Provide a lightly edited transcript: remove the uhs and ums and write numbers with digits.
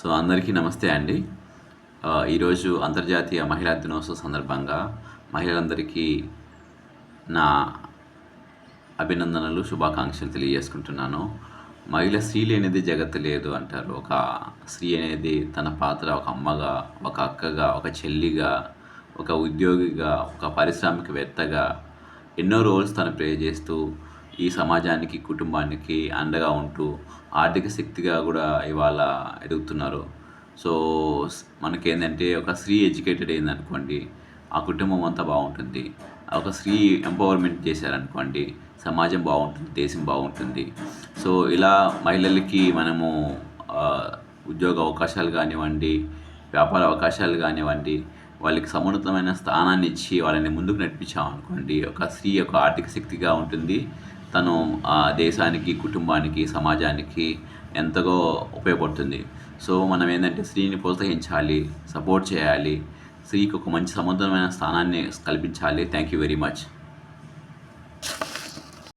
అందరికీ నమస్తే అండి. ఈరోజు అంతర్జాతీయ మహిళా దినోత్సవం సందర్భంగా మహిళలందరికీ నా అభినందనలు, శుభాకాంక్షలు తెలియజేసుకుంటున్నాను. మహిళ స్త్రీ లేనిదే జగత్తు లేదు అంటారు. ఒక స్త్రీ అనేది తన పాత్ర ఒక అమ్మగా, ఒక అక్కగా, ఒక చెల్లిగా, ఒక ఉద్యోగిగా, ఒక పారిశ్రామికవేత్తగా ఎన్నో రోల్స్ తను ప్లే చేస్తూ ఈ సమాజానికి, కుటుంబానికి అండగా ఉంటూ ఆర్థిక శక్తిగా కూడా ఇవాళ ఎదుగుతున్నారు. సో, మనకేందంటే ఒక స్త్రీ ఎడ్యుకేటెడ్ అయిందనుకోండి, ఆ కుటుంబం అంతా బావుంటుంది. ఒక స్త్రీ ఎంపవర్‌మెంట్ చేశారనుకోండి, సమాజం బావుంటుంది, దేశం బావుంటుంది. సో, ఇలా మహిళలకి మనము ఉద్యోగ అవకాశాలు గానివ్వండి, వ్యాపార అవకాశాలు గానివ్వండి, వాళ్ళకి సమున్నతమైన స్థానాన్ని ఇచ్చి వాళ్ళని ముందుకు నడిపించామనుకోండి, ఒక స్త్రీ ఒక ఆర్థిక శక్తిగా ఉంటుంది. తను దేశానికి, కుటుంబానికి, సమాజానికి ఎంతగో ఉపయోగపడుతుంది. సో, మనం ఏందంటే స్త్రీని ప్రోత్సహించాలి, సపోర్ట్ చేయాలి. స్త్రీకి ఒక మంచి సమర్థమైన స్థానాన్ని కల్పించాలి. Thank you very much.